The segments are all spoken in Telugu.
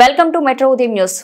వెల్కమ్ టు మెట్రో ఉదయం న్యూస్.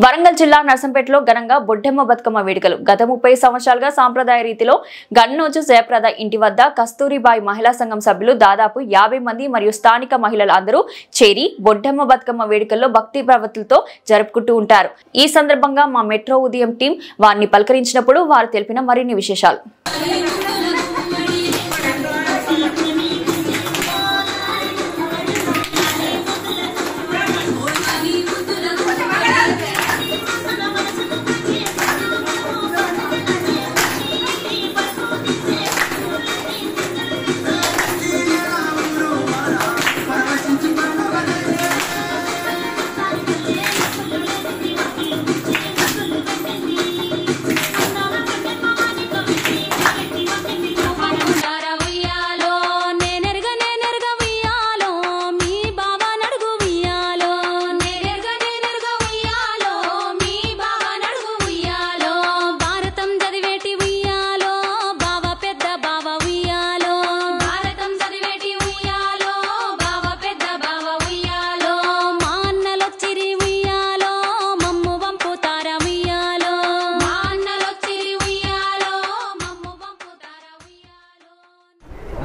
వరంగల్ జిల్లా నర్సంపేటలో ఘనంగా బొడ్డెమ్మ బతుకమ్మ వేడుకలు. గత 30 సంవత్సరాలుగా సాంప్రదాయ రీతిలో గన్నోజు జయప్రద ఇంటి వద్ద కస్తూరిబాయి మహిళా సంఘం సభ్యులు దాదాపు 50 మంది మరియు స్థానిక మహిళలు అందరూ చేరి బొడ్డెమ్మ బతుకమ్మ వేడుకల్లో భక్తి ప్రవృత్తులతో జరుపుకుంటూ ఉంటారు. ఈ సందర్భంగా మా మెట్రో ఉదయం టీం వారిని పలకరించినప్పుడు వారు తెలిపిన మరిన్ని విశేషాలు.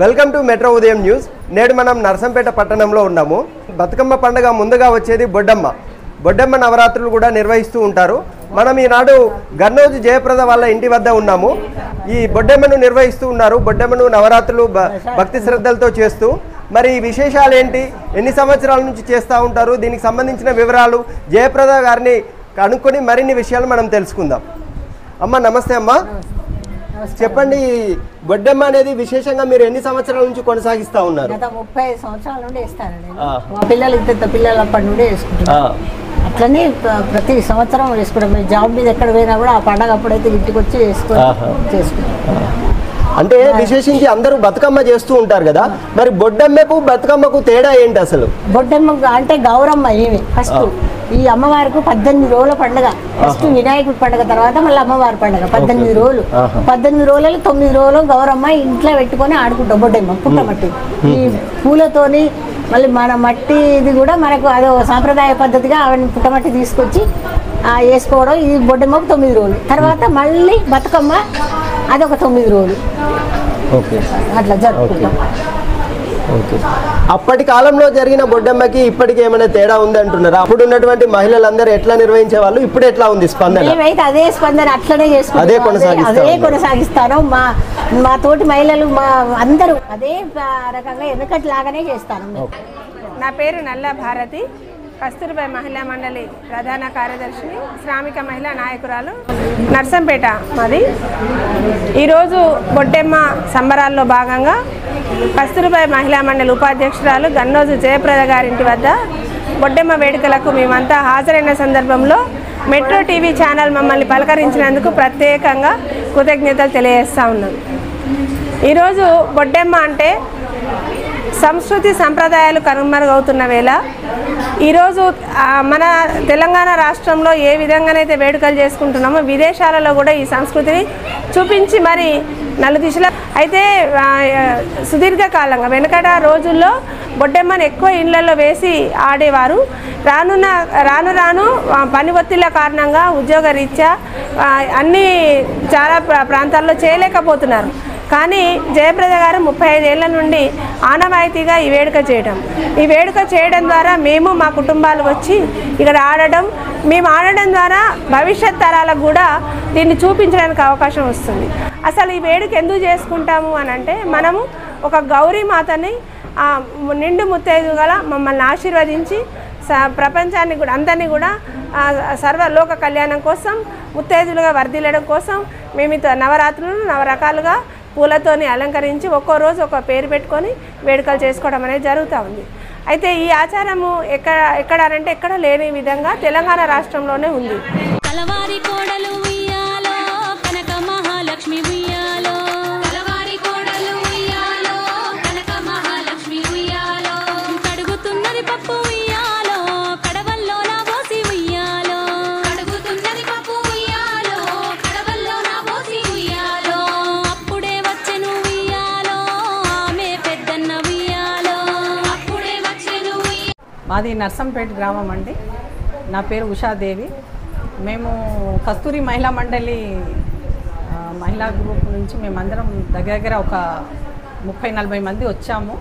వెల్కమ్ టు మెట్రో ఉదయం న్యూస్. నేడు మనం నర్సంపేట పట్టణంలో ఉన్నాము. బతుకమ్మ పండుగ ముందుగా వచ్చేది బొడ్డెమ్మ నవరాత్రులు కూడా నిర్వహిస్తూ ఉంటారు. మనం ఈనాడు గన్నోజు జయప్రద వాళ్ళ ఇంటి వద్ద ఉన్నాము. ఈ బొడ్డెమ్మను నిర్వహిస్తూ ఉన్నారు. బొడ్డెమ్మను నవరాత్రులు భక్తి శ్రద్ధలతో చేస్తూ మరి విశేషాలు ఏంటి, ఎన్ని సంవత్సరాల నుంచి చేస్తూ ఉంటారు, దీనికి సంబంధించిన వివరాలు జయప్రద గారిని కనుక్కొని మరిన్ని విషయాలు మనం తెలుసుకుందాం. అమ్మ నమస్తే. అమ్మ చెప్పండి, బొడ్డెమ్మ అనేది విశేషంగా మీరు ఎన్ని సంవత్సరాల నుంచి కొనసాగిస్తా ఉన్నారు? గత 30 సంవత్సరాల నుండి వేస్తానండి. మా పిల్లలు ఇంత పిల్లలు అప్పటి నుండి వేసుకుంటారు. అట్లనే ప్రతి సంవత్సరం వేసుకుంటాం. జాబ్ మీద ఎక్కడ పోయినా కూడా ఆ పండగ అప్పుడైతే ఇంటికి వచ్చి చేసుకుంటాం. అంటే విశేషించి అందరూ బతుకమ్మ చేస్తూ ఉంటారు కదా, మరి బొడ్డెమ్మకు బతుకమ్మకు తేడా ఏంటి అసలు? బొడ్డెమ్మ అంటే గౌరమ్మ. ఏమి ఫస్ట్ ఈ అమ్మవారికి 18 రోజుల పండుగ. ఫస్ట్ వినాయకుడి పండుగ, తర్వాత మళ్ళీ అమ్మవారి పండుగ. 18 రోజులు. 18 రోజులు 9 రోజులు గౌరమ్మ ఇంట్లో పెట్టుకొని ఆడుకుంటాం. బొడ్డెమ్మ పుట్టమట్టి ఈ పూలతోని, మళ్ళీ మన మట్టి ఇది కూడా మనకు అదో సాంప్రదాయ పద్ధతిగా ఆవిడ పుట్టమట్టి తీసుకొచ్చి వేసుకోవడం. ఇది బొడ్డెమ్మకు 9 రోజులు. తర్వాత మళ్ళీ బతుకమ్మ అదొక 9 రోజులు. అట్లా జరుపుకుంటాం. అప్పటి కాలంలో జరిగిన బొడ్డెమ్మకి ఇప్పటికి ఏమైనా తేడా ఉంది అంటున్నారా? అప్పుడు ఉన్నటువంటి మహిళలందరూ ఎట్లా నిర్వహించే వాళ్ళు, ఇప్పుడు ఎట్లా ఉంది స్పందన? మేమైతే అదే స్పందన అట్లనే చేసుకుంటాం, అదే కొనసాగిస్తాను. మా తోటి మహిళలు మా అందరూ అదే రకంగా వెనకట్లాగానే చేస్తాను. నా పేరు నల్ల భారతి, కస్తూరిబాయి మహిళా మండలి ప్రధాన కార్యదర్శిని, శ్రామిక మహిళా నాయకురాలు, నర్సంపేట మాది. ఈరోజు బొడ్డెమ్మ సంబరాల్లో భాగంగా కస్తూరిబాయి మహిళా మండలి ఉపాధ్యక్షురాలు గన్నోజు జయప్రద గారింటి వద్ద బొడ్డెమ్మ వేడుకలకు మేమంతా హాజరైన సందర్భంలో మెట్రో టీవీ ఛానల్ మమ్మల్ని పలకరించినందుకు ప్రత్యేకంగా కృతజ్ఞతలు తెలియజేస్తూ ఉన్నాం. ఈరోజు బొడ్డెమ్మ అంటే సంస్కృతి సంప్రదాయాలు కనుమరుగవుతున్న వేళ ఈరోజు మన తెలంగాణ రాష్ట్రంలో ఏ విధంగానైతే వేడుకలు చేసుకుంటున్నామో విదేశాలలో కూడా ఈ సంస్కృతిని చూపించి మరి నలుదిశల అయితే సుదీర్ఘకాలంగా వెనకట రోజుల్లో బొడ్డెమ్మను ఎక్కువ ఇళ్లలో వేసి ఆడేవారు. రాను పని ఒత్తిళ్ల కారణంగా ఉద్యోగ రీత్యా అన్ని చాలా ప్రాంతాల్లో చేయలేకపోతున్నారు. కానీ జయప్రద గారు 35 ఏళ్ల నుండి ఆనవాయితీగా ఈ వేడుక చేయడం ద్వారా మేము మా కుటుంబాలు వచ్చి ఇక్కడ ఆడడం, మేము ఆడడం ద్వారా భవిష్యత్ తరాలకు కూడా దీన్ని చూపించడానికి అవకాశం వస్తుంది. అసలు ఈ వేడుక ఎందుకు చేసుకుంటాము అని అంటే, మనము ఒక గౌరీ మాతని నిండు ముత్తైదుగా మమ్మల్ని ఆశీర్వదించి ప్రపంచాన్ని కూడా అందరినీ కూడా సర్వలోక కళ్యాణం కోసం ముత్తైదులుగా వర్ధిల్లడం కోసం మేము నవరాత్రులు నవరకాలుగా పూలతోని అలంకరించి ఒక్కో రోజు ఒక పేరు పెట్టుకొని వేడుకలు చేసుకోవడం అనేది జరుగుతూ ఉంది. అయితే ఈ ఆచారము ఎక్కడ లేని విధంగా తెలంగాణ రాష్ట్రంలోనే ఉంది. మాది నర్సంపేట గ్రామం అండి. నా పేరు ఉషాదేవి. మేము కస్తూరి మహిళా మండలి మహిళా గ్రూప్ నుంచి మేమందరం దగ్గర ఒక 30-40 మంది వచ్చాము.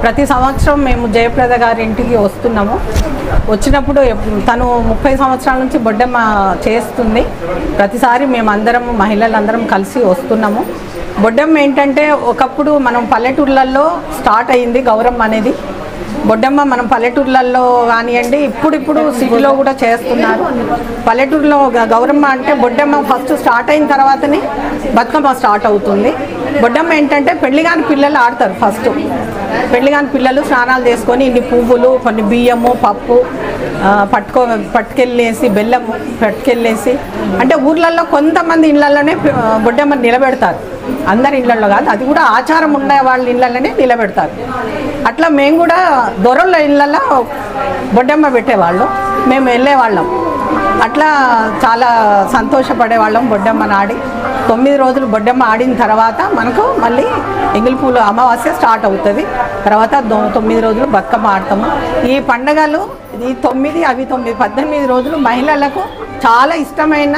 ప్రతి సంవత్సరం మేము జయప్రద గారి ఇంటికి వస్తున్నాము. వచ్చినప్పుడు తను 30 సంవత్సరాల నుంచి బొడ్డమ్మ చేస్తుంది. ప్రతిసారి మేమందరం మహిళలందరం కలిసి వస్తున్నాము. బొడ్డమ్మ ఏంటంటే ఒకప్పుడు మనం పల్లెటూర్లలో స్టార్ట్ అయింది గౌరమ్మ అనేది. బొడ్డమ్మ మనం పల్లెటూర్లలో కానివ్వండి, ఇప్పుడు సిటీలో కూడా చేస్తున్నారు. పల్లెటూరులో గౌరమ్మ అంటే బొడ్డమ్మ ఫస్ట్ స్టార్ట్ అయిన తర్వాతనే బతుకమ్మ స్టార్ట్ అవుతుంది. బొడ్డమ్మ ఏంటంటే పెళ్లిగాని పిల్లలు ఆడతారు. ఫస్ట్ పెళ్లిగాని పిల్లలు స్నానాలు చేసుకొని ఇన్ని పువ్వులు, కొన్ని బియ్యము, పప్పు పట్టుకెళ్ళేసి, బెల్లము పట్టుకెళ్ళేసి, అంటే ఊర్లలో కొంతమంది ఇళ్లలోనే బొడ్డమ్మని నిలబెడతారు. అందరి ఇళ్లలో కాదు, అది కూడా ఆచారం ఉండే వాళ్ళ ఇళ్లలోనే నిలబెడతారు. అట్లా మేము కూడా దొరల ఇళ్లలో బొడ్డమ్మ పెట్టేవాళ్ళం, మేము వెళ్ళేవాళ్ళం. అట్లా చాలా సంతోషపడేవాళ్ళం. బొడ్డమ్మని ఆడి 9 రోజులు బొడ్డమ్మ ఆడిన తర్వాత మనకు మళ్ళీ ఎంగిలిపూలు అమావాస్య స్టార్ట్ అవుతుంది. తర్వాత 9 రోజులు బతుకమ్మ ఆడతాము. ఈ పండుగలు ఈ 9 అవి 9 18 రోజులు మహిళలకు చాలా ఇష్టమైన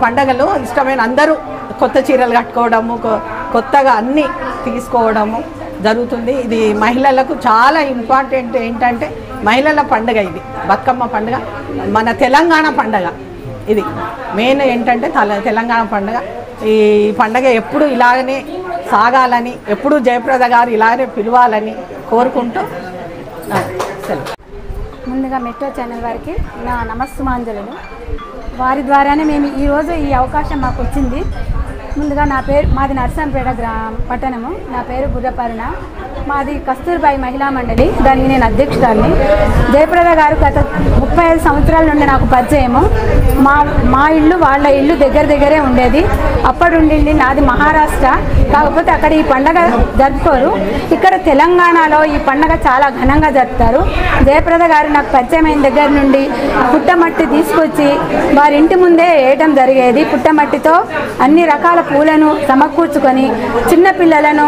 పండుగలు. ఇష్టమైన అందరూ కొత్త చీరలు కట్టుకోవడము, కొత్తగా అన్నీ తీసుకోవడము జరుగుతుంది. ఇది మహిళలకు చాలా ఇంపార్టెంట్. ఏంటంటే మహిళల పండుగ ఇది, బతుకమ్మ పండుగ, మన తెలంగాణ పండుగ. ఇది మెయిన్ ఏంటంటే తెలంగాణ పండుగ. ఈ పండుగ ఎప్పుడు ఇలాగనే సాగాలని, ఎప్పుడు జయప్రద గారు ఇలాగనే పిలవాలని కోరుకుంటూ సెలవు. ముందుగా మెట్రో ఛానల్ వారికి నా నమస్సుమాంజలు. వారి ద్వారానే మేము ఈరోజు ఈ అవకాశం మాకు వచ్చింది. ముందుగా మాది నర్సంపేట పట్టణము. నా పేరు బుర్రపర్ణ. మాది కస్తూర్బాయి మహిళా మండలి, దానికి నేను అధ్యక్షురాలిని. జయప్రద గారు గత 35 సంవత్సరాల నుండి నాకు పరిచయము. మా ఇల్లు వాళ్ళ ఇల్లు దగ్గరే ఉండేది. అప్పుడుండి నాది మహారాష్ట్ర, కాకపోతే అక్కడ ఈ పండగ జరుపుకోరు. ఇక్కడ తెలంగాణలో ఈ పండగ చాలా ఘనంగా జరుపుతారు. జయప్రద గారు నాకు పరిచయమైన దగ్గర నుండి పుట్టమట్టి తీసుకొచ్చి వారి ఇంటి ముందే వేయటం జరిగేది. పుట్టమట్టితో అన్ని రకాల పూలను సమకూర్చుకొని, చిన్నపిల్లలను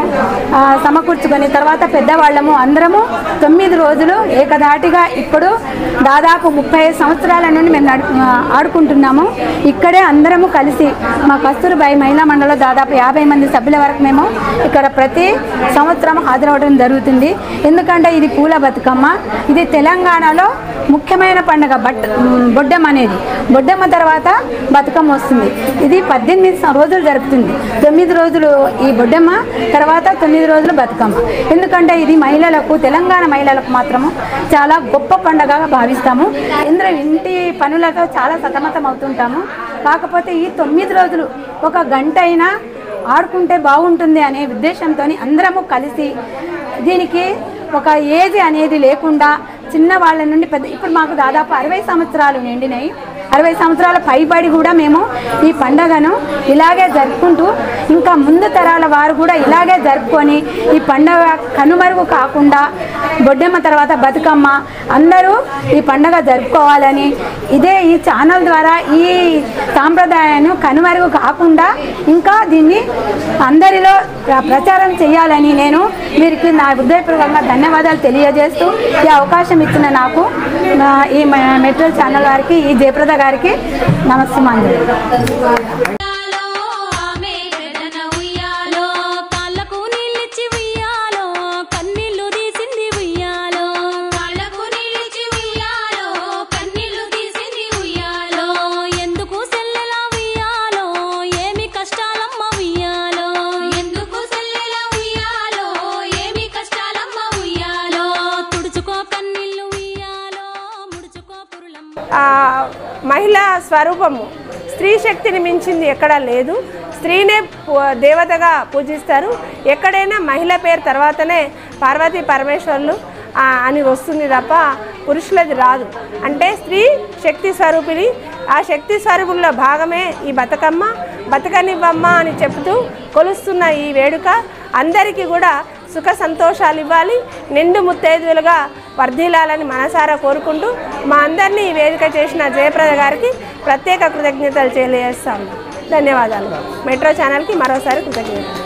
సమకూర్చుకొని, తర్వాత పెద్దవాళ్ళము అందరము 9 రోజులు ఏకధాటిగా ఇప్పుడు దాదాపు 35 సంవత్సరాల నుండి మేము ఆడుకుంటున్నాము. ఇక్కడే అందరము కలిసి మా కస్తూర్బాయి మహిళా మండలిలో దాదాపు 50 మంది సభ్యుల వరకు మేము ఇక్కడ ప్రతి సంవత్సరం హాజరవడం జరుగుతుంది. ఎందుకంటే ఇది పూల బతుకమ్మ. ఇది తెలంగాణలో ముఖ్యమైన పండుగ బొడ్డమ్మ అనేది. బొడ్డమ్మ తర్వాత బతుకమ్మ వస్తుంది. ఇది 18 రోజులు జరుపుతుంది. 9 రోజులు ఈ బొడ్డమ్మ, తర్వాత 9 రోజులు బతుకమ్మ. ఎందుకంటే ఇది మహిళలకు, తెలంగాణ మహిళలకు మాత్రము చాలా గొప్ప పండుగగా భావిస్తాము. ఇందులో ఇంటి పనులతో చాలా సతమతం అవుతుంటాము. కాకపోతే ఈ 9 రోజులు ఒక గంట అయినా ఆడుకుంటే బాగుంటుంది అనే ఉద్దేశంతో అందరము కలిసి, దీనికి ఒక ఏజ్ అనేది లేకుండా చిన్న వాళ్ళ నుండి పెద్ద, ఇప్పుడు మాకు దాదాపు 60 సంవత్సరాలు నిండినాయి. 60 సంవత్సరాల పైబడి కూడా మేము ఈ పండుగను ఇలాగే జరుపుకుంటూ, ఇంకా ముందు తరాల వారు కూడా ఇలాగే జరుపుకొని ఈ పండుగ కనుమరుగు కాకుండా బొడ్డమ్మ తర్వాత బతుకమ్మ అందరూ ఈ పండుగ జరుపుకోవాలని, ఇదే ఈ ఛానల్ ద్వారా ఈ సాంప్రదాయాన్ని కనుమరుగు కాకుండా ఇంకా దీన్ని అందరిలో ప్రచారం చేయాలని నేను వీరికి నా హృదయపూర్వకంగా ధన్యవాదాలు తెలియజేస్తూ, ఈ అవకాశం ఇచ్చిన నాకు, ఈ మెట్రో ఛానల్ వారికి, ఈ జయప్రద గారికి నమస్సుమాంజలి. మహిళా స్వరూపము, స్త్రీ శక్తిని మించింది ఎక్కడా లేదు. స్త్రీనే దేవతగా పూజిస్తారు. ఎక్కడైనా మహిళ పేరు తర్వాతనే పార్వతీ పరమేశ్వర్లు అని వస్తుంది తప్ప పురుషులది రాదు. అంటే స్త్రీ శక్తి స్వరూపిణి. ఆ శక్తి స్వరూపుల్లో భాగమే ఈ బతుకనివ్వమ్మ అని చెప్తూ కొలుస్తున్న ఈ వేడుక అందరికీ కూడా సుఖ సంతోషాలు ఇవ్వాలి, నిండు ముత్తైదువులుగా వర్ధిల్లాలని మనసారా కోరుకుంటూ మా అందరినీ ఈ వేదిక చేసిన జయప్రద గారికి ప్రత్యేక కృతజ్ఞతలు తెలియజేస్తాము. ధన్యవాదాలు. మెట్రో ఛానల్కి మరోసారి కృతజ్ఞతలు.